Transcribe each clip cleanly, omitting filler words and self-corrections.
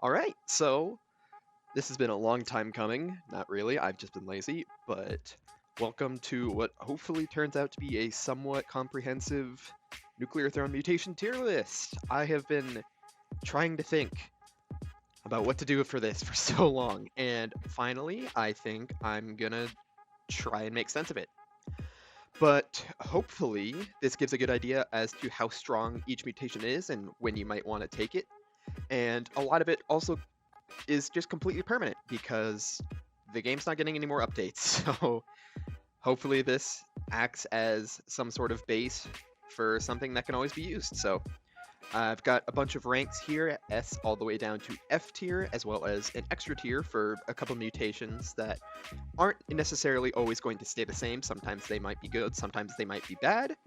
Alright, so this has been a long time coming. Not really, I've just been lazy, but welcome to what hopefully turns out to be a somewhat comprehensive Nuclear Throne Mutation tier list. I have been trying to think about what to do for this for so long, and finally, I think I'm gonna try and make sense of it. But hopefully, this gives a good idea as to how strong each mutation is and when you might want to take it. And a lot of it also is just completely permanent because the game's not getting any more updates. So hopefully this acts as some sort of base for something that can always be used. So I've got a bunch of ranks here, S all the way down to F tier, as well as an extra tier for a couple mutations that aren't necessarily always going to stay the same. Sometimes they might be good, sometimes they might be bad.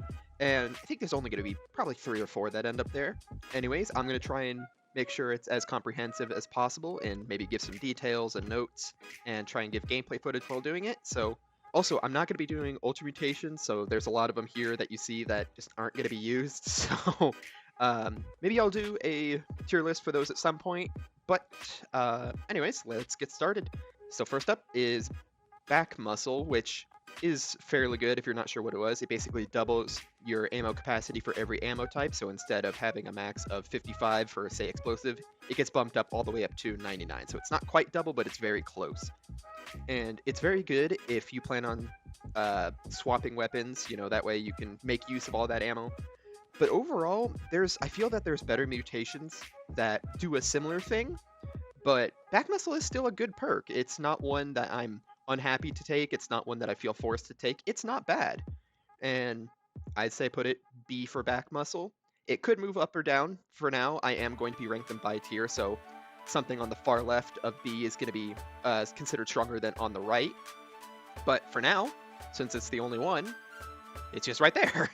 And I think there's only going to be probably 3 or 4 that end up there. Anyways, I'm going to try and make sure it's as comprehensive as possible and maybe give some details and notes and try and give gameplay footage while doing it. So also, I'm not going to be doing ultra mutations, so there's a lot of them here that you see that just aren't going to be used. So maybe I'll do a tier list for those at some point. But anyways, let's get started. So first up is back muscle, which is fairly good if you're not sure what it was. It basically doubles your ammo capacity for every ammo type. So instead of having a max of 55 for, say, explosive, it gets bumped up all the way up to 99. So it's not quite double, but it's very close. And it's very good if you plan on swapping weapons. You know, that way you can make use of all that ammo. But overall, I feel that there's better mutations that do a similar thing. But back muscle is still a good perk. It's not one that I'm unhappy to take. It's not one that I feel forced to take. It's not bad. And I'd say put it B for back muscle. It could move up or down. For now, I am going to be ranked them by tier, so something on the far left of B is going to be considered stronger than on the right. But for now, since it's the only one, it's just right there.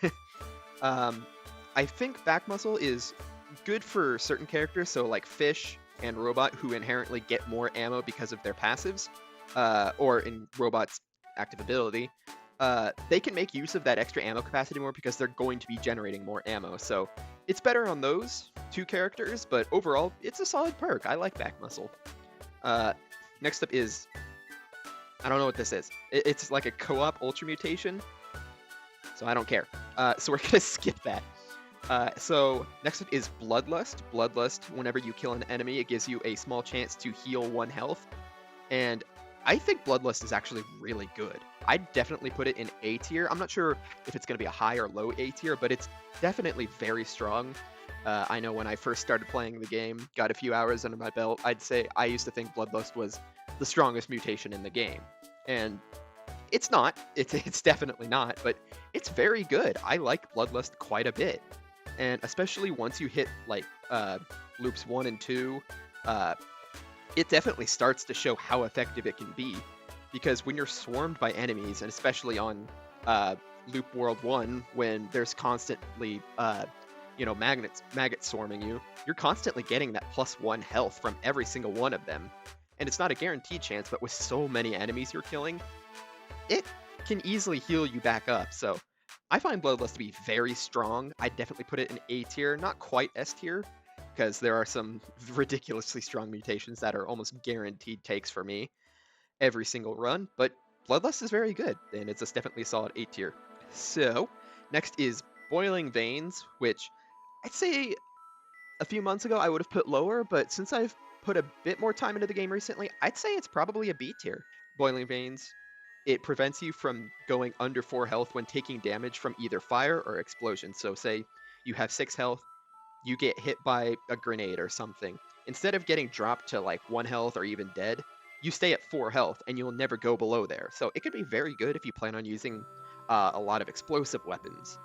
I think back muscle is good for certain characters, so like Fish and Robot, who inherently get more ammo because of their passives. Or in Robot's active ability, they can make use of that extra ammo capacity more because they're going to be generating more ammo. So it's better on those 2 characters, but overall, it's a solid perk. I like back muscle. Next up is, I don't know what this is. It's like a co-op ultra mutation, so I don't care. So we're gonna skip that. So next up is Bloodlust. Bloodlust, whenever you kill an enemy, it gives you a small chance to heal 1 health. And I think Bloodlust is actually really good. I'd definitely put it in A tier. I'm not sure if it's going to be a high or low A tier, but it's definitely very strong. I know when I first started playing the game, got a few hours under my belt, I'd say I used to think Bloodlust was the strongest mutation in the game. And it's not. It's definitely not, but it's very good. I like Bloodlust quite a bit. And especially once you hit like loops 1 and 2, it definitely starts to show how effective it can be, because when you're swarmed by enemies, and especially on Loop World 1, when there's constantly, maggots swarming you, you're constantly getting that +1 health from every single one of them. And it's not a guaranteed chance, but with so many enemies you're killing, it can easily heal you back up. So I find Bloodlust to be very strong. I'd definitely put it in A tier, not quite S tier, because there are some ridiculously strong mutations that are almost guaranteed takes for me every single run, but Bloodlust is very good, and it's definitely a solid A tier. So, next is Boiling Veins, which I'd say a few months ago I would have put lower, but since I've put a bit more time into the game recently, I'd say it's probably a B tier. Boiling Veins, it prevents you from going under 4 health when taking damage from either fire or explosion. So say you have 6 health, you get hit by a grenade or something. Instead of getting dropped to like 1 health or even dead, you stay at 4 health and you'll never go below there. So it could be very good if you plan on using a lot of explosive weapons.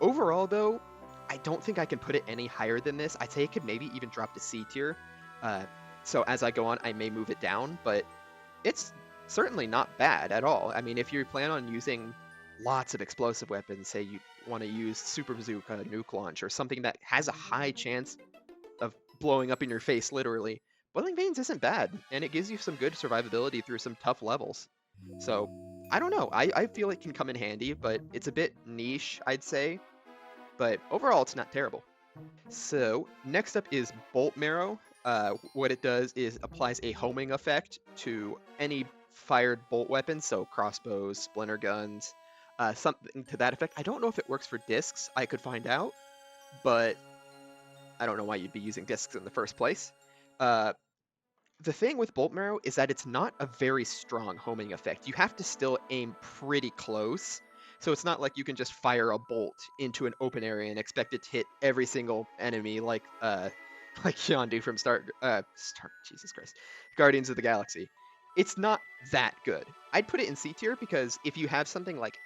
Overall though, I don't think I can put it any higher than this. I'd say it could maybe even drop to C tier. So as I go on, I may move it down, but it's certainly not bad at all. I mean, if you plan on using lots of explosive weapons, say you want to use Super Bazooka, Nuke Launch, or something that has a high chance of blowing up in your face, literally, Boiling Veins isn't bad, and it gives you some good survivability through some tough levels. So, I don't know, I feel it can come in handy, but it's a bit niche, I'd say. But overall, it's not terrible. So, next up is Bolt Marrow. what it does is applies a homing effect to any fired bolt weapons, so crossbows, splinter guns, something to that effect. I don't know if it works for discs. I could find out, but I don't know why you'd be using discs in the first place. Uh, the thing with Bolt Marrow is that it's not a very strong homing effect. You have to still aim pretty close. So it's not like you can just fire a bolt into an open area and expect it to hit every single enemy like Yondu from Jesus Christ, Guardians of the Galaxy. It's not that good. I'd put it in C tier because if you have something like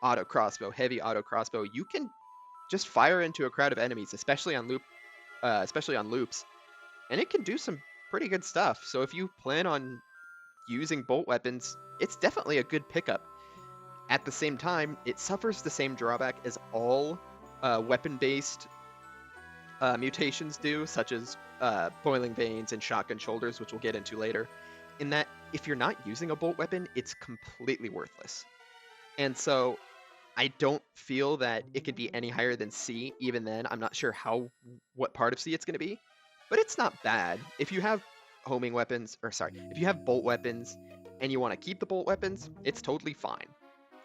auto crossbow, heavy auto crossbow, you can just fire into a crowd of enemies, especially on loops, and it can do some pretty good stuff. So if you plan on using bolt weapons, it's definitely a good pickup. At the same time, it suffers the same drawback as all weapon-based mutations do, such as Boiling Veins and Shotgun Shoulders, which we'll get into later, in that if you're not using a bolt weapon, it's completely worthless. And so I don't feel that it could be any higher than C. Even then, I'm not sure what part of C it's going to be, but it's not bad. If you have homing weapons, if you have bolt weapons and you want to keep the bolt weapons, it's totally fine.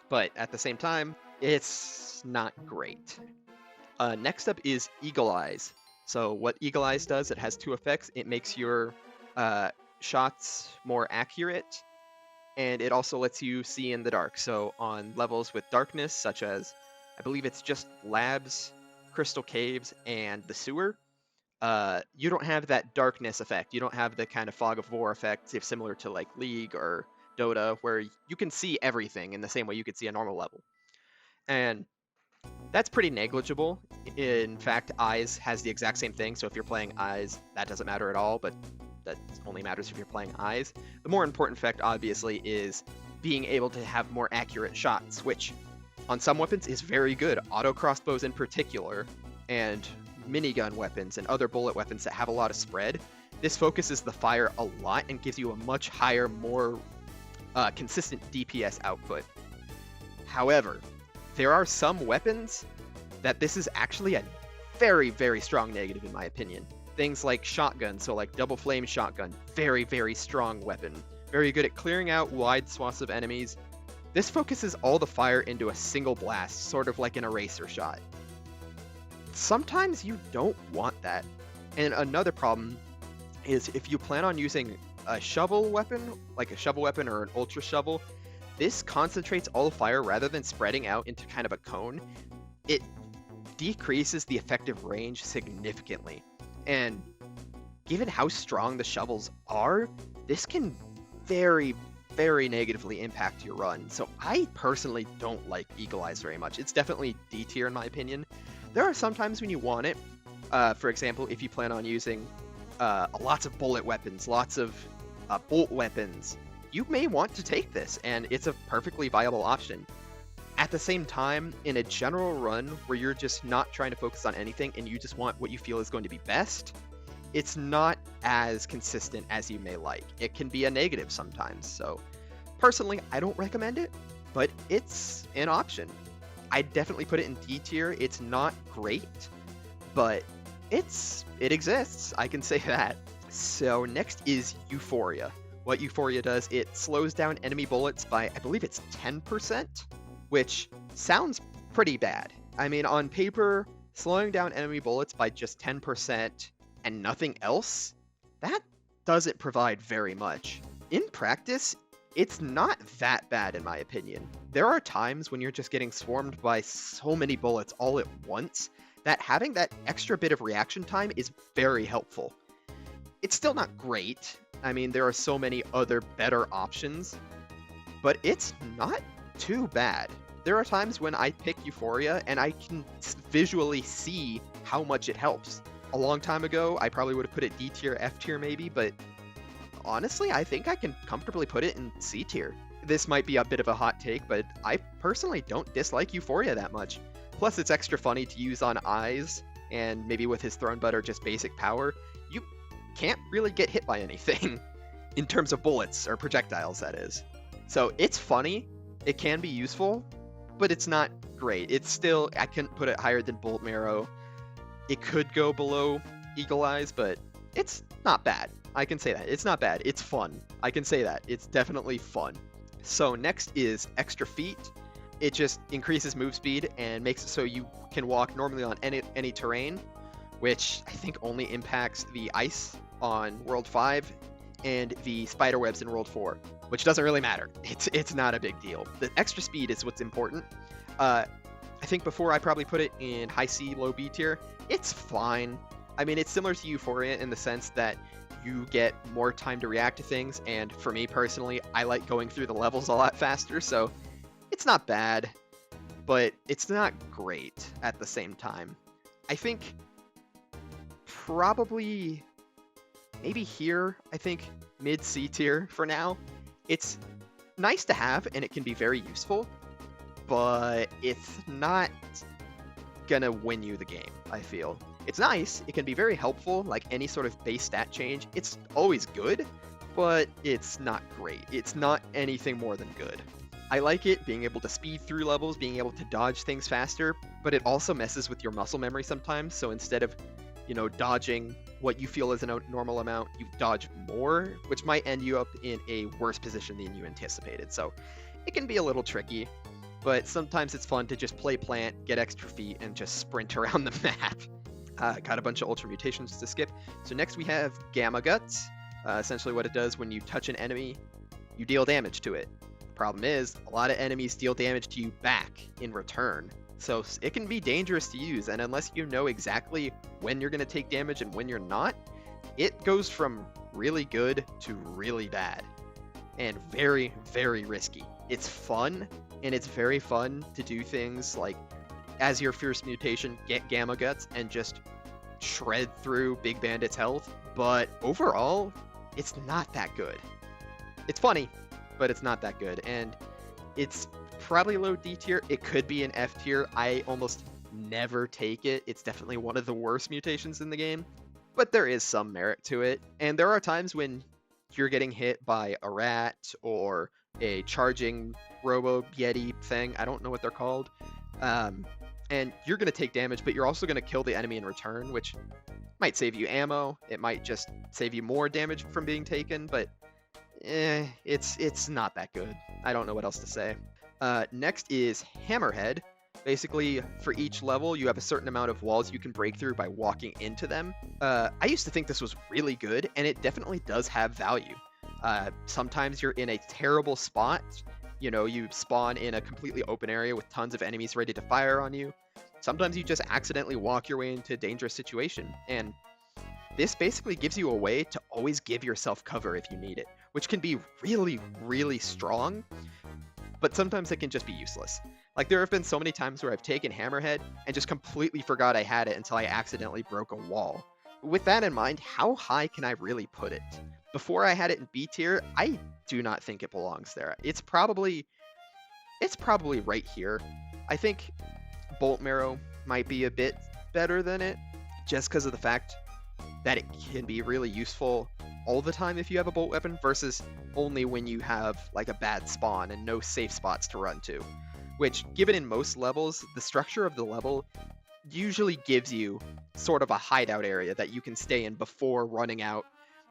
But at the same time, it's not great. Next up is Eagle Eyes. So what Eagle Eyes does, it has two effects. It makes your shots more accurate, and it also lets you see in the dark. So on levels with darkness, such as, I believe it's just labs, crystal caves, and the sewer, you don't have that darkness effect. You don't have the kind of fog of war effect, if similar to like League or Dota, where you can see everything in the same way you could see a normal level. And that's pretty negligible. In fact, Eyes has the exact same thing, so if you're playing Eyes, that doesn't matter at all, but that only matters if you're playing Eyes. The more important effect, obviously, is being able to have more accurate shots, which on some weapons is very good. Auto crossbows in particular, and minigun weapons and other bullet weapons that have a lot of spread. This focuses the fire a lot and gives you a much higher, more consistent DPS output. However, there are some weapons that this is actually a very, very strong negative in my opinion. Things like shotgun, so like double flame shotgun, very, very strong weapon. Very good at clearing out wide swaths of enemies. This focuses all the fire into a single blast, sort of like an eraser shot. Sometimes you don't want that. And another problem is if you plan on using a shovel weapon, like a shovel weapon or an ultra shovel, this concentrates all the fire rather than spreading out into kind of a cone. It decreases the effective range significantly. And given how strong the shovels are, this can very, very negatively impact your run. So I personally don't like Eagle Eyes very much. It's definitely D tier in my opinion. There are some times when you want it. For example, if you plan on using lots of bullet weapons, lots of bolt weapons, you may want to take this, and it's a perfectly viable option. At the same time, in a general run where you're just not trying to focus on anything and you just want what you feel is going to be best, it's not as consistent as you may like. It can be a negative sometimes. So personally, I don't recommend it, but it's an option. I definitely put it in D tier. It's not great, but it exists. I can say that. So next is Euphoria. What Euphoria does, it slows down enemy bullets by, I believe it's 10%, which sounds pretty bad. I mean, on paper, slowing down enemy bullets by just 10% and nothing else, that doesn't provide very much. In practice, it's not that bad in my opinion. There are times when you're just getting swarmed by so many bullets all at once that having that extra bit of reaction time is very helpful. It's still not great. I mean, there are so many other better options, but it's not too bad. There are times when I pick Euphoria and I can visually see how much it helps. A long time ago, I probably would have put it D tier, F tier maybe, but honestly, I think I can comfortably put it in C tier. This might be a bit of a hot take, but I personally don't dislike Euphoria that much. Plus, it's extra funny to use on Eyes, and maybe with his Throne Butt or just basic power, you can't really get hit by anything in terms of bullets or projectiles, that is. So it's funny, it can be useful, but it's not great. It's still, I couldn't put it higher than Bolt Marrow. It could go below Eagle Eyes, but it's not bad. I can say that. It's not bad. It's fun. I can say that. It's definitely fun. So next is Extra Feet. It just increases move speed and makes it so you can walk normally on any terrain, which I think only impacts the ice on World 5 and the spider webs in World 4, which doesn't really matter. It's not a big deal. The extra speed is what's important. I think before I probably put it in high C, low B tier. It's fine. I mean, it's similar to Euphoria in the sense that you get more time to react to things, and for me personally, I like going through the levels a lot faster, so it's not bad, but it's not great at the same time. I think probably maybe here, I think mid C tier for now. It's nice to have, and it can be very useful, but it's not gonna win you the game, I feel. It's nice, it can be very helpful, like any sort of base stat change. It's always good, but it's not great. It's not anything more than good. I like it, being able to speed through levels, being able to dodge things faster, but it also messes with your muscle memory sometimes, so instead of, dodging what you feel is a normal amount, you dodge more, which might end you up in a worse position than you anticipated. So it can be a little tricky, but sometimes it's fun to just play plant, get extra feet, and just sprint around the map. Got a bunch of ultra mutations to skip. So next we have Gamma Guts. Essentially what it does when you touch an enemy, you deal damage to it. Problem is, a lot of enemies deal damage to you back in return. So it can be dangerous to use, and unless you know exactly when you're going to take damage and when you're not, it goes from really good to really bad. And very, very risky. It's fun, and it's very fun to do things like, as your first mutation, get Gamma Guts and just shred through Big Bandit's health, but overall, it's not that good. It's funny, but it's not that good, and it's probably low D tier. It could be an F tier. I almost never take it. It's definitely one of the worst mutations in the game, but there is some merit to it, and there are times when you're getting hit by a rat or a charging Robo Yeti thing. I don't know what they're called. And you're going to take damage, but you're also going to kill the enemy in return, which might save you ammo. It might just save you more damage from being taken, but it's not that good. I don't know what else to say. Next is Hammerhead. Basically, for each level, you have a certain amount of walls you can break through by walking into them. I used to think this was really good, and it definitely does have value. Sometimes you're in a terrible spot. You spawn in a completely open area with tons of enemies ready to fire on you. Sometimes you just accidentally walk your way into a dangerous situation, and this basically gives you a way to always give yourself cover if you need it, which can be really, really strong, but sometimes it can just be useless. Like, there have been so many times where I've taken Hammerhead and just completely forgot I had it until I accidentally broke a wall. With that in mind, how high can I really put it? Before I had it in B tier, I do not think it belongs there. It's probably right here. I think Bolt Marrow might be a bit better than it, just because of the fact that it can be really useful all the time if you have a bolt weapon, versus only when you have like a bad spawn and no safe spots to run to. Which, given in most levels, the structure of the level usually gives you sort of a hideout area that you can stay in before running out,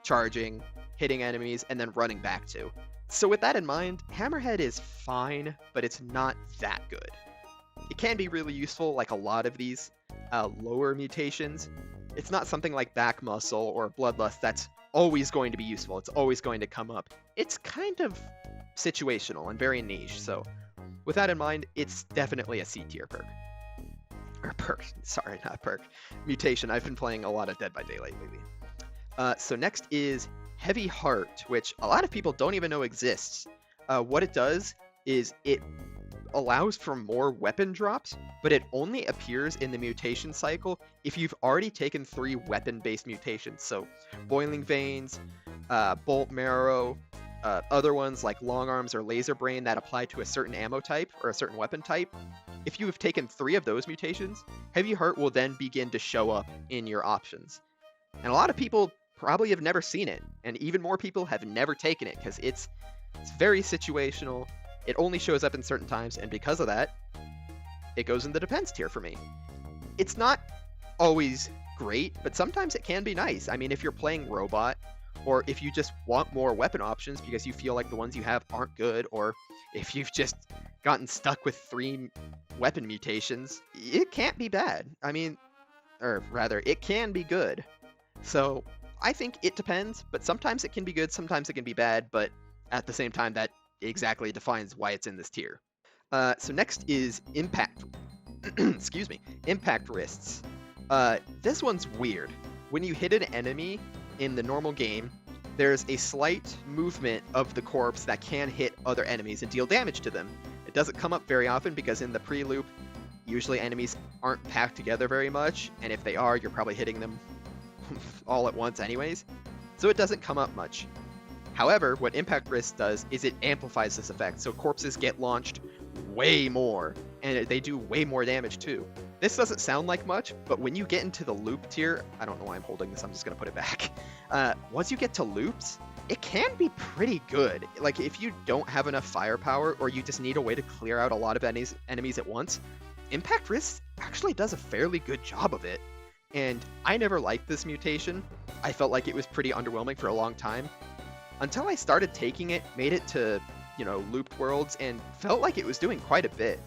charging, hitting enemies, and then running back to. So with that in mind, Hammerhead is fine, but it's not that good. It can be really useful, like a lot of these lower mutations. It's not something like Back Muscle or Bloodlust that's always going to be useful. It's always going to come up. It's kind of situational and very niche, so with that in mind, it's definitely a C tier perk. Or perk, sorry, not perk. Mutation. I've been playing a lot of Dead by Daylight lately. So next is Heavy Heart, which a lot of people don't even know exists. What it does is it allows for more weapon drops, but it only appears in the mutation cycle if you've already taken 3 weapon-based mutations. So Boiling Veins, Bolt Marrow, other ones like Long Arms or Laser Brain that apply to a certain ammo type or a certain weapon type. If you have taken 3 of those mutations, Heavy Heart will then begin to show up in your options. And a lot of people probably have never seen it, and even more people have never taken it because it's very situational. It only shows up in certain times, and because of that, it goes in the depends tier for me. It's not always great, but sometimes it can be nice. I mean, if you're playing robot, or if you just want more weapon options because you feel like the ones you have aren't good, or if you've just gotten stuck with 3 weapon mutations, it can't be bad. I mean, or rather, it can be good. So I think it depends, but sometimes it can be good, sometimes it can be bad, but at the same time, that exactly defines why it's in this tier. So next is impact. Excuse me, impact wrists. This one's weird. When you hit an enemy in the normal game, there's a slight movement of the corpse that can hit other enemies and deal damage to them. It doesn't come up very often because in the pre-loop, usually enemies aren't packed together very much, and if they are, you're probably hitting them all at once anyways, so it doesn't come up much. However, what impact wrist does is it amplifies this effect, so corpses get launched way more, and they do way more damage too. This doesn't sound like much, but when you get into the loop tier, I don't know why I'm holding this, I'm just going to put it back. Once you get to loops, it can be pretty good. Like, if you don't have enough firepower, or you just need a way to clear out a lot of enemies at once, impact wrist actually does a fairly good job of it. And I never liked this mutation. I felt like it was pretty underwhelming for a long time, until I started taking it, made it to, looped worlds, and felt like it was doing quite a bit.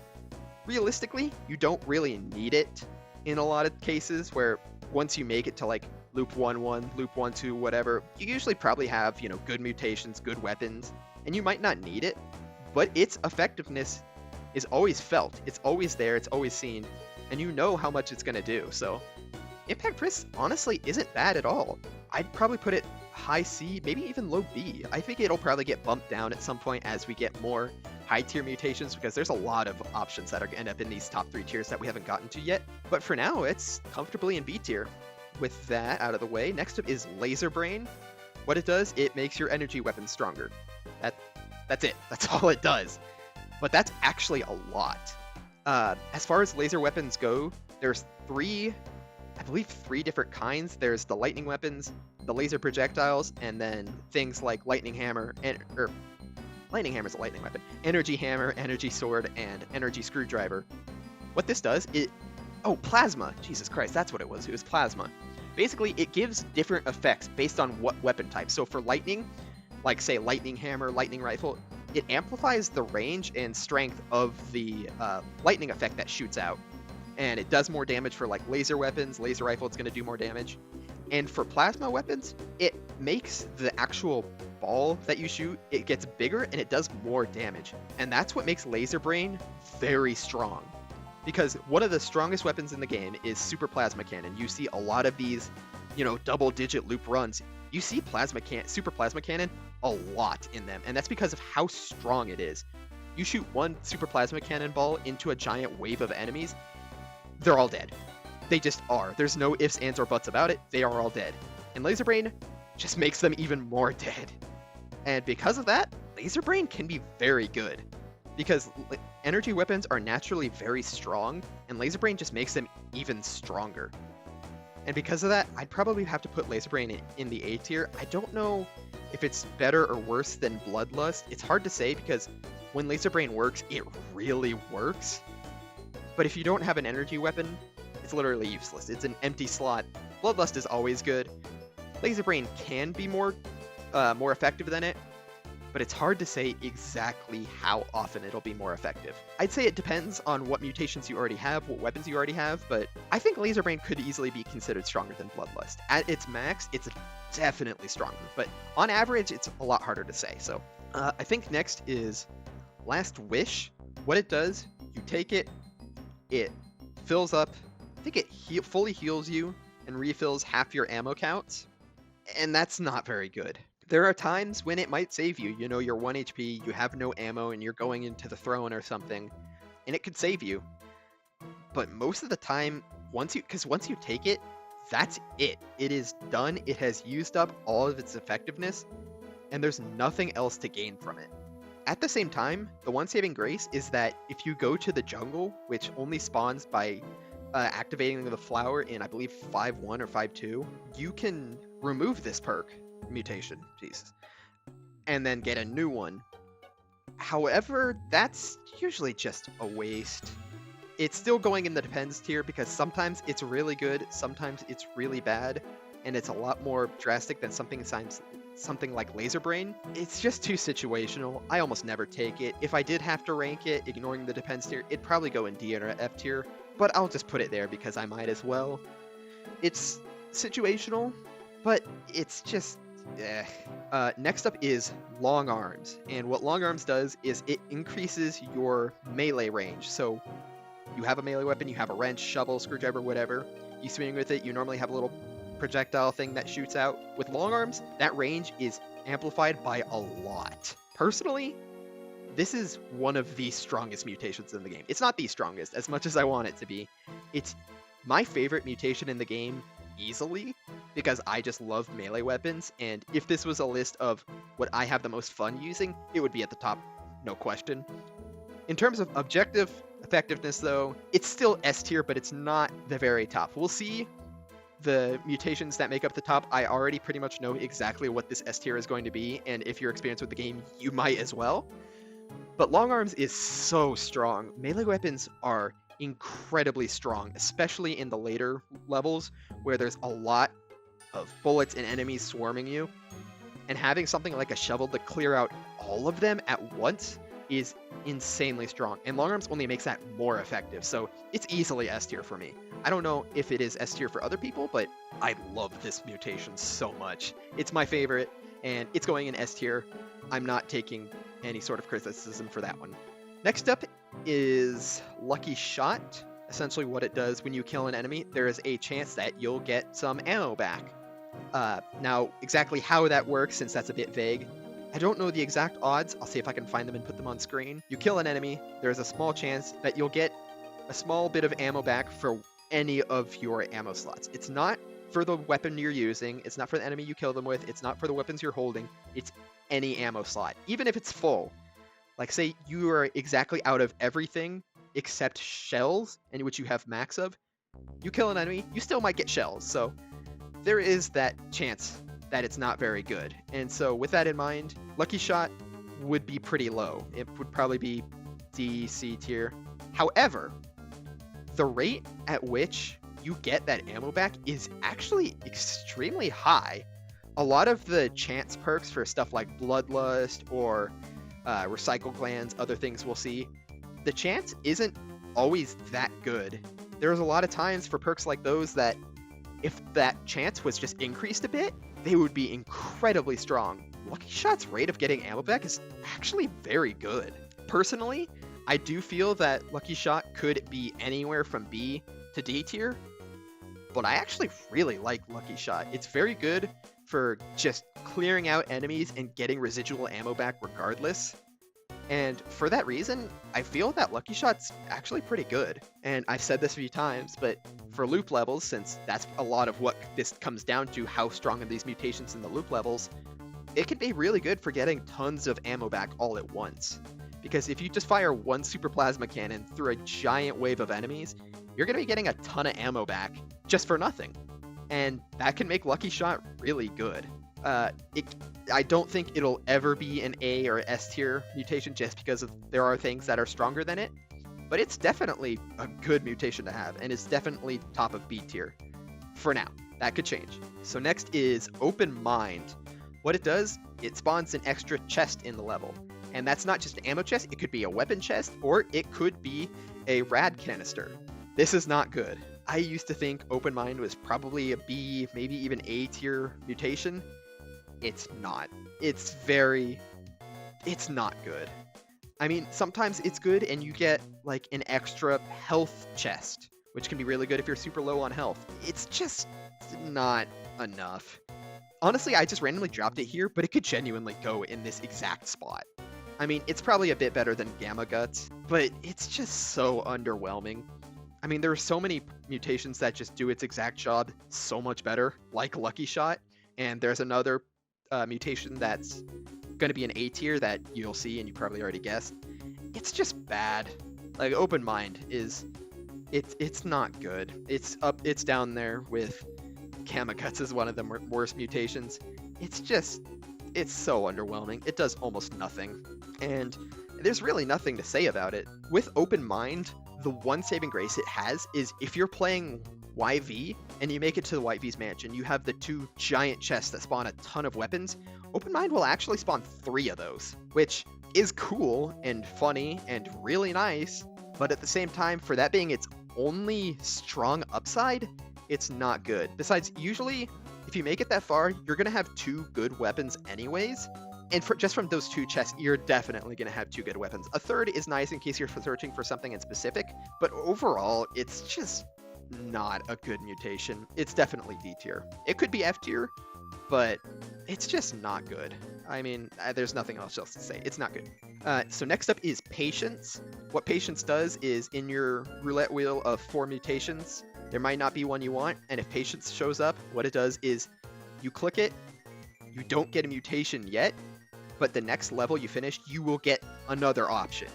Realistically, you don't really need it in a lot of cases, where once you make it to like loop 1-1, loop 1-2, whatever, you usually probably have, good mutations, good weapons, and you might not need it, but its effectiveness is always felt. It's always there, it's always seen, and you know how much it's going to do. So impact wrist honestly isn't bad at all. I'd probably put it high C, maybe even low B. I think it'll probably get bumped down at some point as we get more high tier mutations, because there's a lot of options that are going to end up in these top 3 tiers that we haven't gotten to yet. But for now, it's comfortably in B tier. With that out of the way, next up is Laser Brain. What it does, it makes your energy weapons stronger. That's it. That's all it does. But that's actually a lot. As far as laser weapons go, there's 3 different kinds. There's the lightning weapons, the laser projectiles, and then things like lightning hammer, lightning hammer's a lightning weapon, energy hammer, energy sword, and energy screwdriver. What this does, plasma. Jesus Christ, that's what it was. It was plasma. Basically, it gives different effects based on what weapon type. So for lightning, like say lightning hammer, lightning rifle, it amplifies the range and strength of the lightning effect that shoots out. And it does more damage for like laser weapons. Laser rifle, it's going to do more damage. And for plasma weapons, it makes the actual ball that you shoot, it gets bigger and it does more damage. And that's what makes Laser Brain very strong. Because one of the strongest weapons in the game is Super Plasma Cannon. You see a lot of these, double-digit loop runs. You see Super Plasma Cannon a lot in them, and that's because of how strong it is. You shoot one Super Plasma Cannon ball into a giant wave of enemies, they're all dead. They just are. There's no ifs, ands, or buts about it. They are all dead. And Laser Brain just makes them even more dead. And because of that, Laser Brain can be very good. Because energy weapons are naturally very strong, and Laser Brain just makes them even stronger. And because of that, I'd probably have to put Laser Brain in the A tier. I don't know if it's better or worse than Bloodlust. It's hard to say because when Laser Brain works, it really works. But if you don't have an energy weapon, it's literally useless. It's an empty slot. Bloodlust is always good. Laser Brain can be more effective than it, but it's hard to say exactly how often it'll be more effective. I'd say it depends on what mutations you already have, what weapons you already have, but I think Laser Brain could easily be considered stronger than Bloodlust. At its max, it's definitely stronger, but on average, it's a lot harder to say. So I think next is Last Wish. What it does, you take it, it fills up, I think it fully heals you and refills half your ammo counts, and that's not very good. There are times when it might save you. You're 1 HP, you have no ammo, and you're going into the throne or something, and it could save you. But most of the time, once you take it, that's it. It is done. It has used up all of its effectiveness, and there's nothing else to gain from it. At the same time, the one saving grace is that if you go to the jungle, which only spawns by activating the flower in, I believe, 5.1 or 5.2, you can remove this perk, Mutation, Jesus, and then get a new one. However, that's usually just a waste. It's still going in the depends tier because sometimes it's really good, sometimes it's really bad, and it's a lot more drastic than something like Laser Brain. It's just too situational. I almost never take it. If I did have to rank it, ignoring the depends tier, it'd probably go in D or F tier, but I'll just put it there because I might as well. It's situational, but it's just next up is Long Arms, and what Long Arms does is it increases your melee range. So you have a melee weapon, you have a wrench, shovel, screwdriver, whatever. You swing with it, you normally have a little projectile thing that shoots out. With Long Arms, that range is amplified by a lot. Personally, this is one of the strongest mutations in the game. It's not the strongest, as much as I want it to be. It's my favorite mutation in the game, easily, because I just love melee weapons, and if this was a list of what I have the most fun using, it would be at the top, no question. In terms of objective effectiveness, though, it's still S tier, but it's not the very top. We'll see the mutations that make up the top. I already pretty much know exactly what this S tier is going to be, and if you're experienced with the game, you might as well. But Long Arms is so strong. Melee weapons are incredibly strong, especially in the later levels where there's a lot of bullets and enemies swarming you. And having something like a shovel to clear out all of them at once is insanely strong. And Long Arms only makes that more effective, so it's easily S tier for me. I don't know if it is S tier for other people, but I love this mutation so much. It's my favorite, and it's going in S tier. I'm not taking any sort of criticism for that one. Next up is Lucky Shot. Essentially what it does when you kill an enemy, there is a chance that you'll get some ammo back. Now, exactly how that works, since that's a bit vague, I don't know the exact odds. I'll see if I can find them and put them on screen. You kill an enemy, there's a small chance that you'll get a small bit of ammo back for any of your ammo slots. It's not for the weapon you're using, it's not for the enemy you kill them with, it's not for the weapons you're holding, it's any ammo slot, even if it's full. Like, say you are exactly out of everything except shells, and which you have max of, you kill an enemy, you still might get shells, so there is that chance that it's not very good. And so with that in mind, Lucky Shot would be pretty low. It would probably be D, C tier. However, the rate at which you get that ammo back is actually extremely high. A lot of the chance perks for stuff like Bloodlust or Recycle Glands, other things we'll see, the chance isn't always that good. There's a lot of times for perks like those that if that chance was just increased a bit, they would be incredibly strong. Lucky Shot's rate of getting ammo back is actually very good. Personally, I do feel that Lucky Shot could be anywhere from B to D tier, but I actually really like Lucky Shot. It's very good for just clearing out enemies and getting residual ammo back regardless. And for that reason, I feel that Lucky Shot's actually pretty good. And I've said this a few times, but for loop levels, since that's a lot of what this comes down to, how strong are these mutations in the loop levels, it can be really good for getting tons of ammo back all at once. Because if you just fire one super plasma cannon through a giant wave of enemies, you're going to be getting a ton of ammo back just for nothing. And that can make Lucky Shot really good. I don't think it'll ever be an A or S tier mutation just because there are things that are stronger than it, but it's definitely a good mutation to have, and it's definitely top of B tier. For now, that could change. So next is Open Mind. What it does, it spawns an extra chest in the level, and that's not just an ammo chest, it could be a weapon chest, or it could be a rad canister. This is not good. I used to think Open Mind was probably a B, maybe even A tier mutation. It's not. It's not good. I mean, sometimes it's good and you get like an extra health chest, which can be really good if you're super low on health. It's just not enough. Honestly, I just randomly dropped it here, but it could genuinely go in this exact spot. I mean, it's probably a bit better than Gamma Guts, but it's just so underwhelming. I mean, there are so many mutations that just do its exact job so much better, like Lucky Shot, and there's another mutation that's going to be an A tier that you'll see and you probably already guessed. It's just bad. Like, Open Mind is, it's not good. It's down there with Gamma Guts as one of the worst mutations. It's so underwhelming. It does almost nothing. And there's really nothing to say about it. With Open Mind, the one saving grace it has is if you're playing YV and you make it to the YV's mansion, you have the 2 giant chests that spawn a ton of weapons. Open Mind will actually spawn 3 of those, which is cool and funny and really nice, but at the same time, for that being its only strong upside, it's not good. Besides, usually, if you make it that far, you're going to have 2 good weapons anyways, and just from those 2 chests, you're definitely going to have 2 good weapons. A third is nice in case you're searching for something in specific, but overall, it's just not a good mutation. It's definitely D tier. It could be F tier, but it's just not good. I mean, there's nothing else to say. It's not good. So next up is Patience. What Patience does is in your roulette wheel of 4 mutations, there might not be one you want, and if Patience shows up, what it does is you click it, you don't get a mutation yet, but the next level you finish, you will get another option.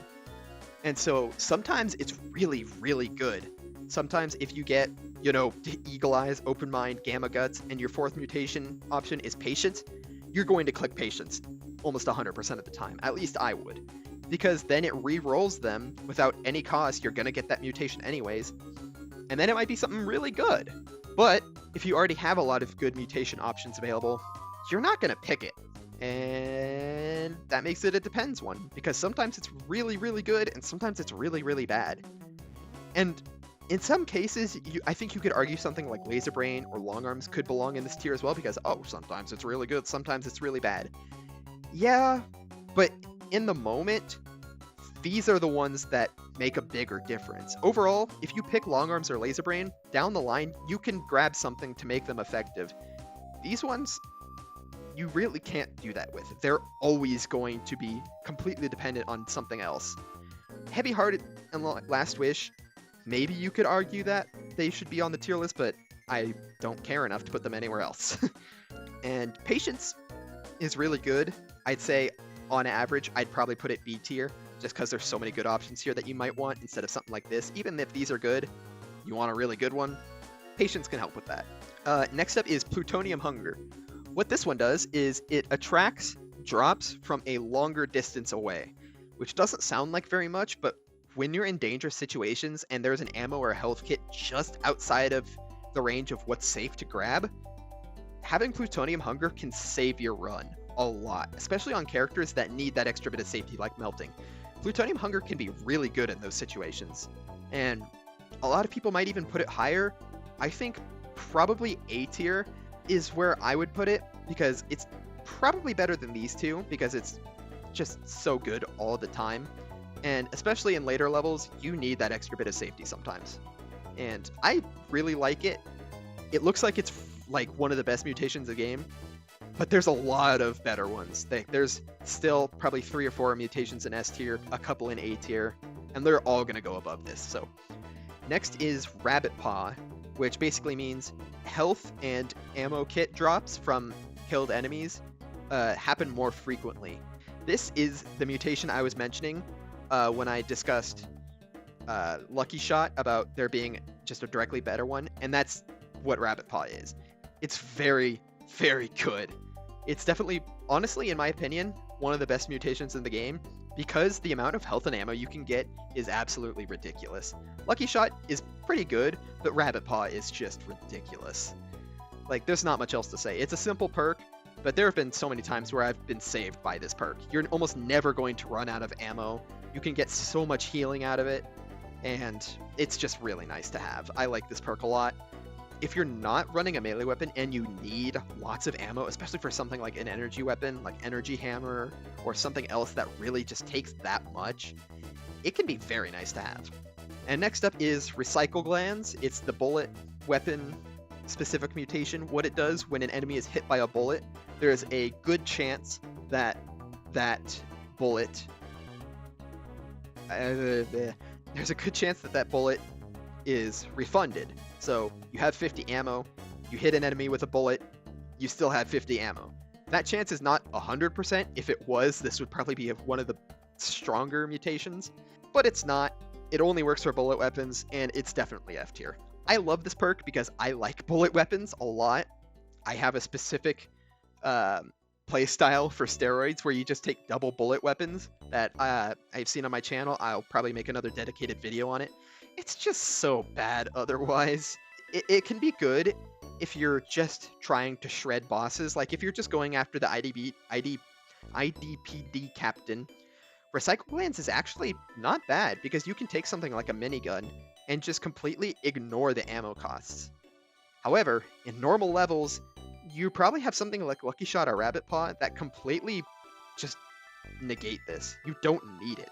And so sometimes it's really, really good. Sometimes if you get, you know, Eagle Eyes, Open Mind, Gamma Guts, and your 4th mutation option is Patience, you're going to click Patience almost 100% of the time. At least I would. Because then it re-rolls them without any cost. You're going to get that mutation anyways. And then it might be something really good. But if you already have a lot of good mutation options available, you're not going to pick it. And that makes it a depends one. Because sometimes it's really, really good, and sometimes it's really, really bad. And in some cases, I think you could argue something like Laser Brain or Long Arms could belong in this tier as well, because, oh, sometimes it's really good, sometimes it's really bad. Yeah, but in the moment, these are the ones that make a bigger difference. Overall, if you pick Long Arms or Laser Brain, down the line, you can grab something to make them effective. These ones, you really can't do that with. They're always going to be completely dependent on something else. Heavy Hearted and Last Wish, maybe you could argue that they should be on the tier list, but I don't care enough to put them anywhere else. And Patience is really good. I'd say, on average, I'd probably put it B tier, just because there's so many good options here that you might want instead of something like this. Even if these are good, you want a really good one, Patience can help with that. Next up is Plutonium Hunger. What this one does is it attracts drops from a longer distance away, which doesn't sound like very much, but when you're in dangerous situations and there's an ammo or a health kit just outside of the range of what's safe to grab, having Plutonium Hunger can save your run a lot, especially on characters that need that extra bit of safety like Melting. Plutonium Hunger can be really good in those situations, and a lot of people might even put it higher. I think probably A tier is where I would put it, because it's probably better than these two, because it's just so good all the time. And especially in later levels, you need that extra bit of safety sometimes. And I really like it. It looks like it's like one of the best mutations of the game, but there's a lot of better ones. There's still probably 3 or 4 mutations in S tier, a couple in A tier, and they're all going to go above this. So next is Rabbit Paw, which basically means health and ammo kit drops from killed enemies happen more frequently. This is the mutation I was mentioning when I discussed Lucky Shot about there being just a directly better one, and that's what Rabbit Paw is. It's very, very good. It's definitely, honestly, in my opinion, one of the best mutations in the game, because the amount of health and ammo you can get is absolutely ridiculous. Lucky Shot is pretty good, but Rabbit Paw is just ridiculous. Like, there's not much else to say. It's a simple perk, but there have been so many times where I've been saved by this perk. You're almost never going to run out of ammo. You can get so much healing out of it, and it's just really nice to have. I like this perk a lot. If you're not running a melee weapon and you need lots of ammo, especially for something like an energy weapon, like Energy Hammer, or something else that really just takes that much, it can be very nice to have. And next up is Recycle Glands. It's the bullet weapon specific mutation. What it does when an enemy is hit by a bullet, there's a good chance that that bullet there's a good chance that that bullet is refunded. So you have 50 ammo, you hit an enemy with a bullet, you still have 50 ammo. That chance is not 100%. If it was, this would probably be one of the stronger mutations, but it's not. It only works for bullet weapons, and it's definitely F tier. I love this perk because I like bullet weapons a lot. I have a specific playstyle for steroids where you just take double bullet weapons that I've seen on my channel. I'll probably make another dedicated video on it. it's just so bad otherwise. It can be good if you're just trying to shred bosses. Like if you're just going after the IDPD captain, Recycle Glands is actually not bad because you can take something like a minigun and just completely ignore the ammo costs. However, in normal levels, you probably have something like Lucky Shot or Rabbit Paw that completely just negate this. You don't need it.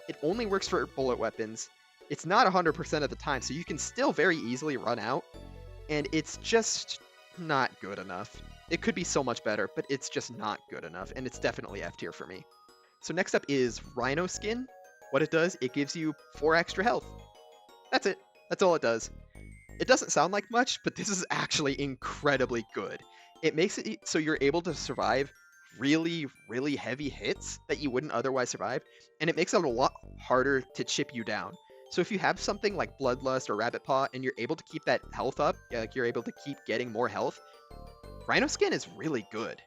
It only works for bullet weapons. It's not 100% of the time, so you can still very easily run out, and it's just not good enough. It could be so much better, but it's just not good enough, and it's definitely F tier for me. So next up is Rhino Skin. What it does, it gives you 4 extra health. That's it. That's all it does. It doesn't sound like much, but this is actually incredibly good. It makes it so you're able to survive really, really heavy hits that you wouldn't otherwise survive, and it makes it a lot harder to chip you down. So if you have something like Bloodlust or Rabbit Paw and you're able to keep that health up, like you're able to keep getting more health, Rhino Skin is really good.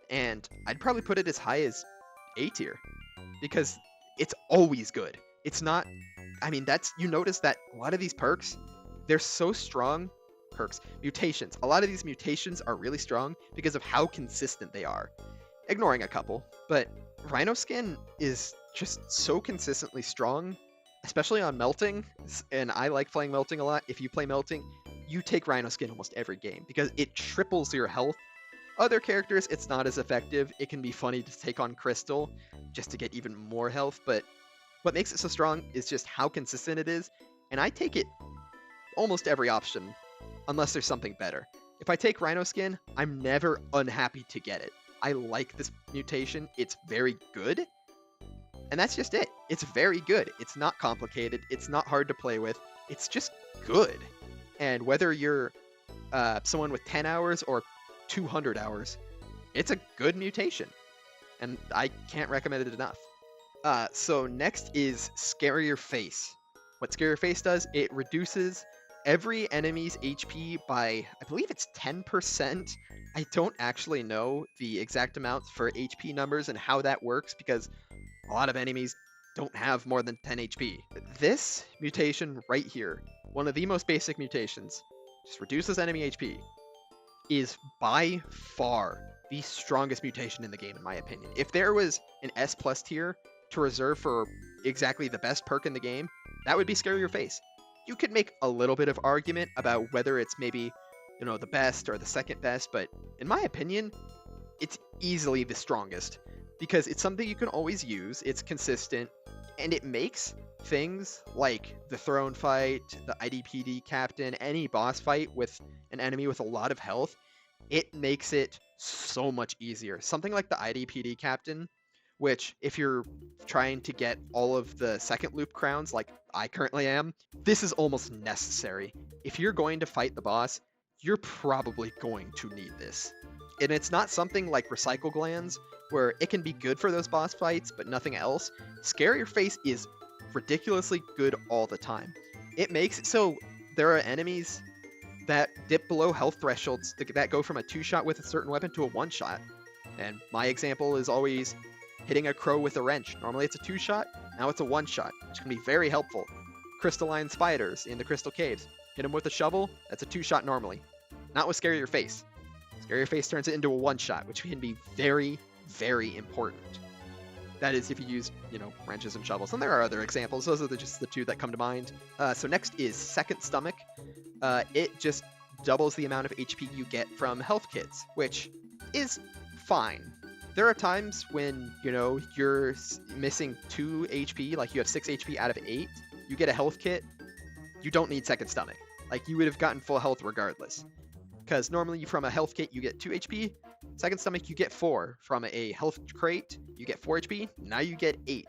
And I'd probably put it as high as A tier because it's always good. It's not, I mean, you notice that a lot of these perks, they're so strong. Mutations. A lot of these mutations are really strong because of how consistent they are. Ignoring a couple, but Rhino Skin is just so consistently strong, especially on Melting, and I like playing Melting a lot. If you play Melting, you take Rhino Skin almost every game because it triples your health. Other characters, it's not as effective. It can be funny to take on Crystal just to get even more health, but what makes it so strong is just how consistent it is, and I take it almost every option, unless there's something better. If I take Rhino Skin, I'm never unhappy to get it. I like this mutation. It's very good. And that's just it. It's very good. It's not complicated. It's not hard to play with. It's just good. And whether you're someone with 10 hours or 200 hours, it's a good mutation. And I can't recommend it enough. So next is Scarier Face. What Scarier Face does, it reduces every enemy's HP by, I believe it's 10%. I don't actually know the exact amounts for HP numbers and how that works because a lot of enemies don't have more than 10 HP. This mutation right here, one of the most basic mutations, just reduces enemy HP, is by far the strongest mutation in the game in my opinion. If there was an S+ tier to reserve for exactly the best perk in the game, that would be Scarier Face. You could make a little bit of argument about whether it's maybe, the best or the second best, but in my opinion, it's easily the strongest because it's something you can always use, it's consistent, and it makes things like the throne fight, the IDPD captain, any boss fight with an enemy with a lot of health, it makes it so much easier. Something like the IDPD captain, which if you're trying to get all of the second loop crowns like I currently am, this is almost necessary. If you're going to fight the boss, you're probably going to need this. And it's not something like Recycle Glands, where it can be good for those boss fights, but nothing else. Scarier Face is ridiculously good all the time. It makes it so there are enemies that dip below health thresholds that go from a 2-shot with a certain weapon to a 1-shot. And my example is always hitting a crow with a wrench. Normally it's a 2-shot, now it's a 1-shot, which can be very helpful. Crystalline spiders in the crystal caves. Hit them with a shovel, that's a 2-shot normally. Not with Scarier Face. Scarier Face turns it into a 1-shot, which can be very, very important. That is if you use, wrenches and shovels. And there are other examples. Those are just the two that come to mind. So next is Second Stomach. It just doubles the amount of HP you get from health kits, which is fine. There are times when, you're missing 2 HP, like you have 6 HP out of 8, you get a health kit, you don't need Second Stomach. Like, you would have gotten full health regardless. Because normally from a health kit, you get 2 HP, Second Stomach, you get 4. From a health crate, you get 4 HP, now you get 8.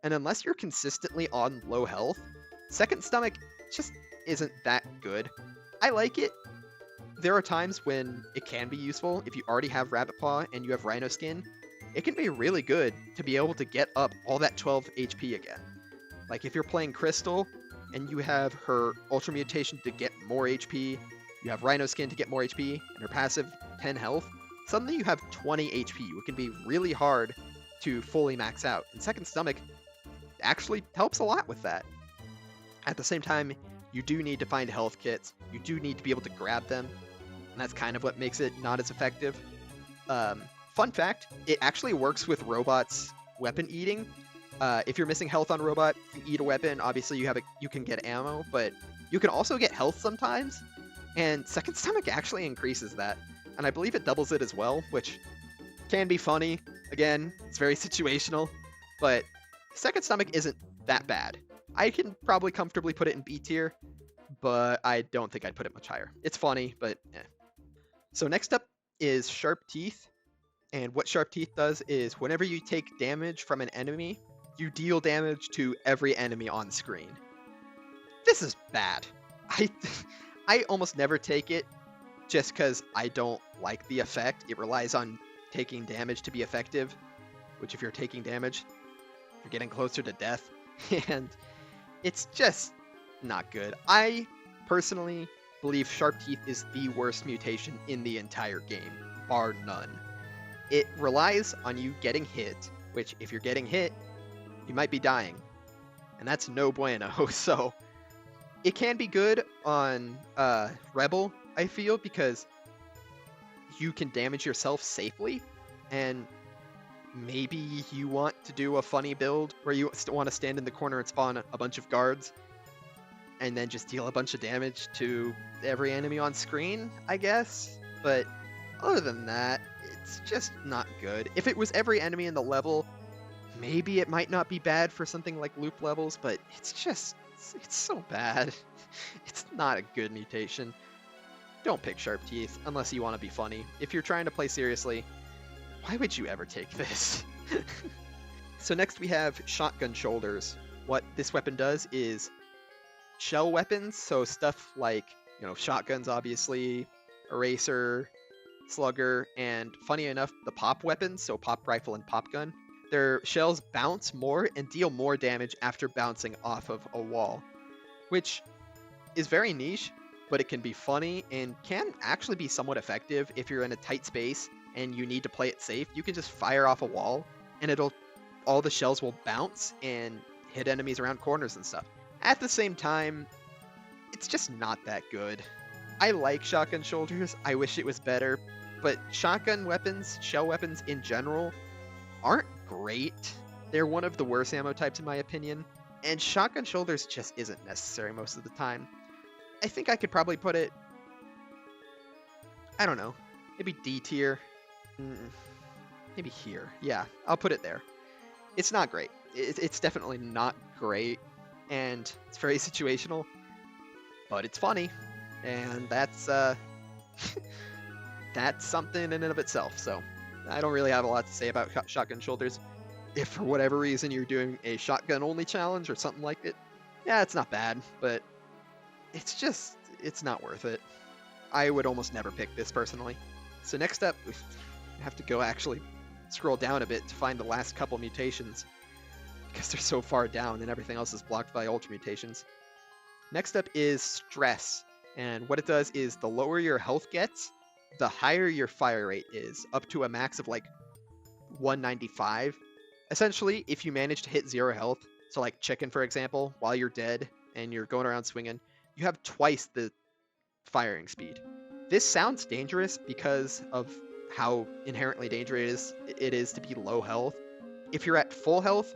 And unless you're consistently on low health, Second Stomach just isn't that good. I like it. There are times when it can be useful. If you already have Rabbit Paw and you have Rhino Skin, it can be really good to be able to get up all that 12 HP again. Like if you're playing Crystal and you have her Ultra Mutation to get more HP, you have Rhino Skin to get more HP, and her passive 10 health, suddenly you have 20 HP. It can be really hard to fully max out. And Second Stomach actually helps a lot with that. At the same time, you do need to find health kits. You do need to be able to grab them, and that's kind of what makes it not as effective. Fun fact, it actually works with robots' weapon eating. If you're missing health on robot, you eat a weapon, obviously you can get ammo, but you can also get health sometimes, and Second Stomach actually increases that. And I believe it doubles it as well, which can be funny. Again, it's very situational, but Second Stomach isn't that bad. I can probably comfortably put it in B tier, but I don't think I'd put it much higher. It's funny, but eh. So next up is Sharp Teeth. And what Sharp Teeth does is whenever you take damage from an enemy, you deal damage to every enemy on screen. This is bad. I almost never take it just because I don't like the effect. It relies on taking damage to be effective, which if you're taking damage, you're getting closer to death, and it's just not good. I personally believe Sharp Teeth is the worst mutation in the entire game, bar none. It relies on you getting hit, which if you're getting hit, you might be dying, and that's no bueno. So it can be good on Rebel, I feel, because you can damage yourself safely, and maybe you want to do a funny build where you want to stand in the corner and spawn a bunch of guards and then just deal a bunch of damage to every enemy on screen, I guess. But other than that, it's just not good. If it was every enemy in the level, maybe it might not be bad for something like loop levels, but it's so bad. It's not a good mutation. Don't pick Sharp Teeth unless you want to be funny. If you're trying to play seriously, why would you ever take this? So next we have Shotgun Shoulders. What this weapon does is shell weapons, so stuff like, shotguns obviously, eraser, slugger, and funny enough, the pop weapons, so pop rifle and pop gun, their shells bounce more and deal more damage after bouncing off of a wall, which is very niche, but it can be funny and can actually be somewhat effective if you're in a tight space and you need to play it safe. You can just fire off a wall and all the shells will bounce and hit enemies around corners and stuff. At the same time, it's just not that good. I like Shotgun Shoulders, I wish it was better, but shotgun weapons, shell weapons in general, aren't great. They're one of the worst ammo types in my opinion, and Shotgun Shoulders just isn't necessary most of the time. I think I could probably put it, I don't know, maybe D tier, maybe here. Yeah, I'll put it there. It's not great. It's definitely not great, and it's very situational, but it's funny, and that's that's something in and of itself. So I don't really have a lot to say about Shotgun Shoulders. If for whatever reason you're doing a shotgun only challenge or something like it, yeah, it's not bad, but it's not worth it. I would almost never pick this personally. So next up, we have to go actually scroll down a bit to find the last couple mutations because they're so far down and everything else is blocked by ultra mutations. Next up is Stress, and what it does is the lower your health gets, the higher your fire rate is, up to a max of like 195. Essentially, if you manage to hit 0 health, so like Chicken for example, while you're dead and you're going around swinging, you have twice the firing speed. This sounds dangerous because of how inherently dangerous it is to be low health. If you're at full health,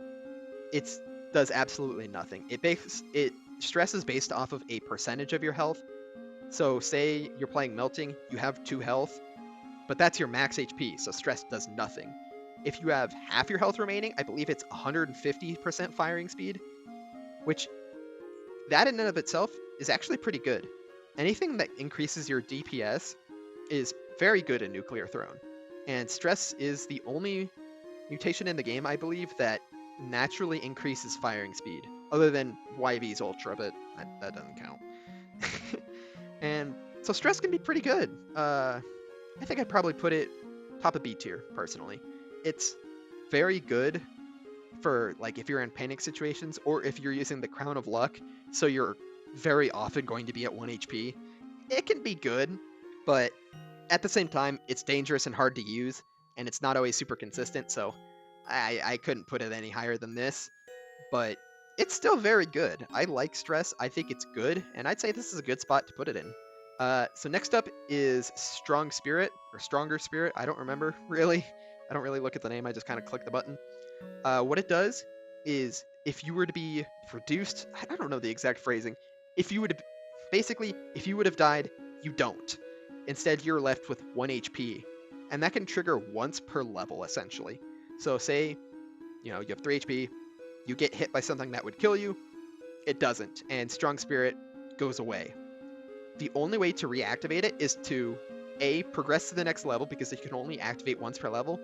it does absolutely nothing. Stress is based off of a percentage of your health. So say you're playing Melting, you have 2 health, but that's your max HP, so Stress does nothing. If you have half your health remaining, I believe it's 150% firing speed, which that in and of itself is actually pretty good. Anything that increases your DPS is very good in Nuclear Throne, and Stress is the only mutation in the game, I believe, that naturally increases firing speed, other than YV's Ultra, but that doesn't count. And so Stress can be pretty good. I think I'd probably put it top of B tier, personally. It's very good for like if you're in panic situations or if you're using the Crown of Luck, so you're very often going to be at 1 HP. It can be good, but at the same time, it's dangerous and hard to use, and it's not always super consistent, so I couldn't put it any higher than this. But it's still very good. I like Stress. I think it's good, and I'd say this is a good spot to put it in. So next up is Strong Spirit, or Stronger Spirit. I don't remember, really. I don't really look at the name. I just kind of click the button. What it does is, if you were to be reduced, I don't know the exact phrasing. If you would have, basically, if you would have died, you don't. Instead, you're left with 1 HP, and that can trigger once per level, essentially. So say, you have 3 HP, you get hit by something that would kill you, it doesn't, and Strong Spirit goes away. The only way to reactivate it is to A, progress to the next level, because it can only activate once per level,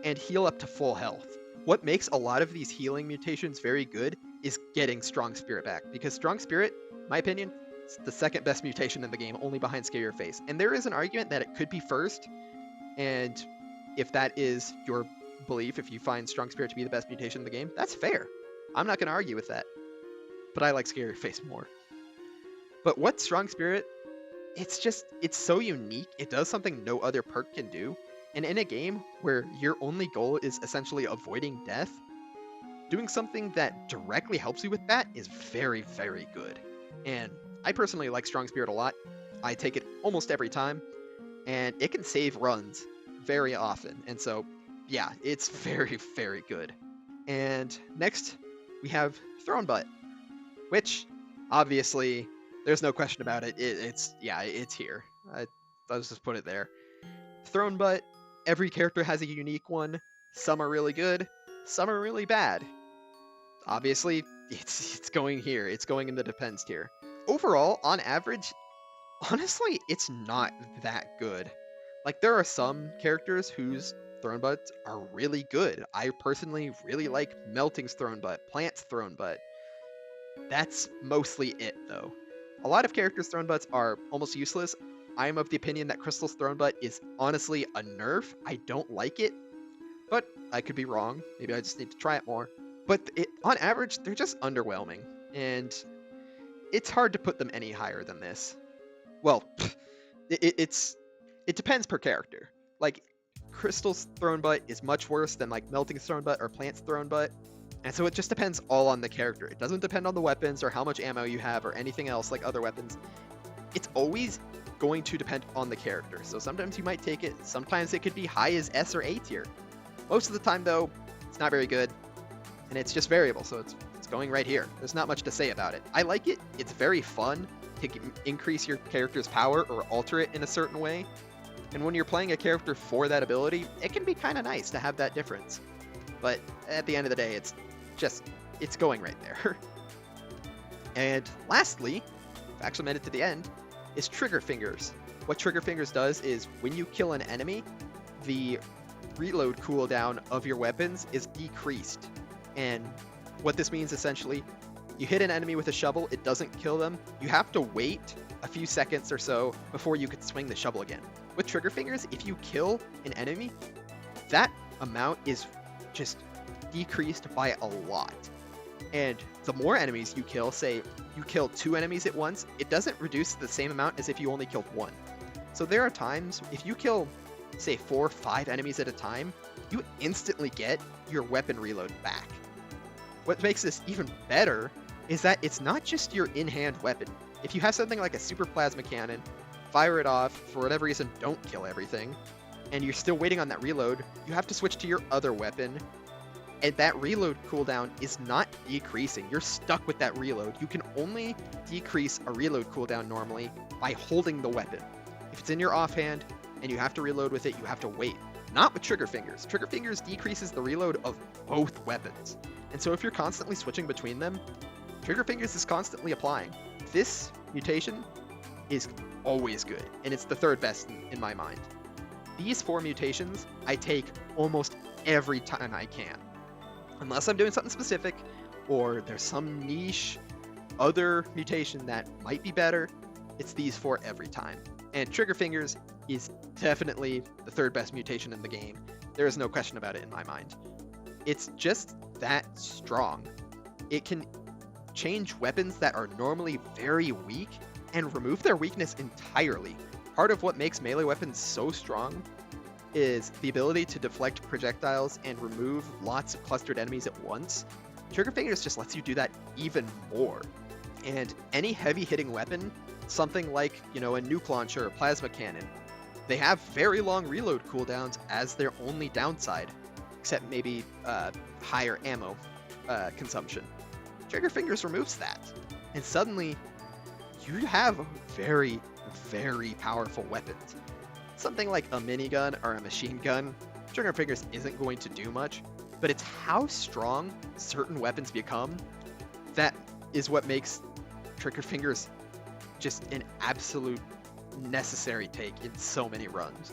and heal up to full health. What makes a lot of these healing mutations very good is getting Strong Spirit back, because Strong Spirit, in my opinion, is the second best mutation in the game, only behind Scarier Face. And there is an argument that it could be first, and if that is your belief, if you find Strong Spirit to be the best mutation in the game, that's fair. I'm not going to argue with that. But I like Scarier Face more. But what Strong Spirit, it's so unique. It does something no other perk can do. And in a game where your only goal is essentially avoiding death, doing something that directly helps you with that is very, very good. And I personally like Strong Spirit a lot. I take it almost every time, and it can save runs very often. And so, yeah, it's very, very good. And next, we have Throne Butt, which, obviously, there's no question about it. It's here. Let's just put it there. Throne Butt, every character has a unique one. Some are really good, some are really bad. Obviously, it's going here. It's going in the depends tier. Overall, on average, honestly, it's not that good. Like, there are some characters whose Throne Butts are really good. I personally really like Melting's Throne Butt, Plant's Throne Butt. That's mostly it, though. A lot of characters' Throne Butts are almost useless. I'm of the opinion that Crystal's Throne Butt is honestly a nerf. I don't like it, but I could be wrong. Maybe I just need to try it more. But on average, they're just underwhelming, and it's hard to put them any higher than this. Well, it depends per character. Like, Crystal's Throne Butt is much worse than like Melting's Throne Butt or Plant's Throne Butt. And so it just depends all on the character. It doesn't depend on the weapons or how much ammo you have or anything else like other weapons. It's always going to depend on the character. So sometimes you might take it, sometimes it could be high as S or A tier. Most of the time though, it's not very good, and it's just variable, so it's going right here. There's not much to say about it. I like it. It's very fun to increase your character's power or alter it in a certain way. And when you're playing a character for that ability, it can be kind of nice to have that difference. But at the end of the day, it's going right there. And lastly, I've actually made it to the end, is Trigger Fingers. What Trigger Fingers does is when you kill an enemy, the reload cooldown of your weapons is decreased. And what this means essentially, you hit an enemy with a shovel, it doesn't kill them. You have to wait a few seconds or so before you could swing the shovel again. With Trigger Fingers, if you kill an enemy, that amount is just decreased by a lot. And the more enemies you kill, say you kill 2 enemies at once, it doesn't reduce the same amount as if you only killed 1. So there are times, if you kill, say 4 or 5 enemies at a time, you instantly get your weapon reload back. What makes this even better is that it's not just your in-hand weapon. If you have something like a super plasma cannon, fire it off, for whatever reason don't kill everything, and you're still waiting on that reload, you have to switch to your other weapon, and that reload cooldown is not decreasing. You're stuck with that reload. You can only decrease a reload cooldown normally by holding the weapon. If it's in your offhand and you have to reload with it, you have to wait. Not with Trigger Fingers. Trigger Fingers decreases the reload of both weapons. And so if you're constantly switching between them, Trigger Fingers is constantly applying. This mutation is always good, and it's the third best in my mind. These 4 mutations I take almost every time I can. Unless I'm doing something specific, or there's some niche other mutation that might be better, it's these 4 every time. And Trigger Fingers is definitely the third best mutation in the game. There is no question about it in my mind. It's just that strong. It can change weapons that are normally very weak and remove their weakness entirely. Part of what makes melee weapons so strong is the ability to deflect projectiles and remove lots of clustered enemies at once. Trigger Fingers just lets you do that even more. And any heavy hitting weapon, something like, a nuke launcher or plasma cannon, they have very long reload cooldowns as their only downside, except maybe higher ammo consumption. Trigger Fingers removes that, and suddenly you have very, very powerful weapons. Something like a minigun or a machine gun, Trigger Fingers isn't going to do much, but it's how strong certain weapons become that is what makes Trigger Fingers just an absolute necessary take in so many runs.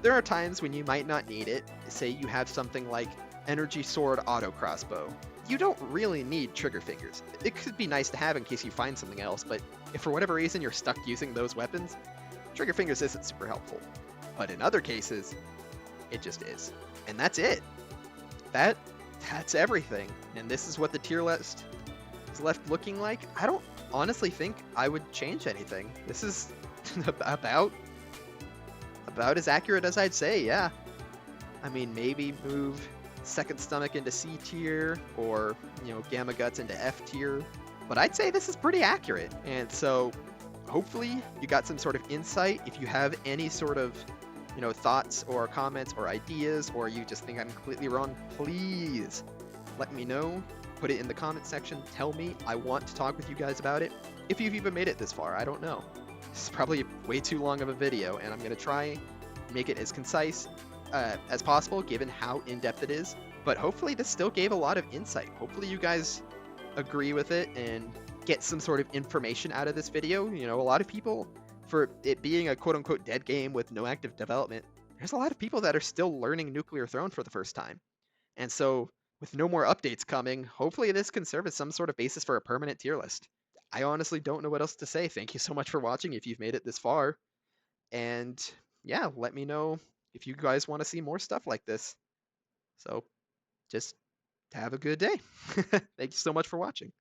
There are times when you might not need it. Say you have something like Energy Sword Auto Crossbow. You don't really need Trigger Fingers. It could be nice to have in case you find something else, but if for whatever reason you're stuck using those weapons, Trigger Fingers isn't super helpful. But in other cases, it just is. And that's it. That's everything. And this is what the tier list is left looking like. I don't honestly think I would change anything. This is about as accurate as I'd say, yeah. I mean, maybe move Second Stomach into C tier, or, Gamma Guts into F tier. But I'd say this is pretty accurate. And so hopefully you got some sort of insight. If you have any sort of, thoughts or comments or ideas, or you just think I'm completely wrong, please let me know. Put it in the comment section. Tell me. I want to talk with you guys about it. If you've even made it this far, I don't know. This is probably way too long of a video, and I'm going to try make it as concise as possible, given how in-depth it is. But hopefully this still gave a lot of insight. Hopefully you guys agree with it and get some sort of information out of this video. A lot of people, for it being a quote-unquote dead game with no active development, there's a lot of people that are still learning Nuclear Throne for the first time. And so with no more updates coming, hopefully this can serve as some sort of basis for a permanent tier list. I honestly don't know what else to say. Thank you so much for watching if you've made it this far. And yeah, let me know if you guys want to see more stuff like this. So just have a good day. Thank you so much for watching.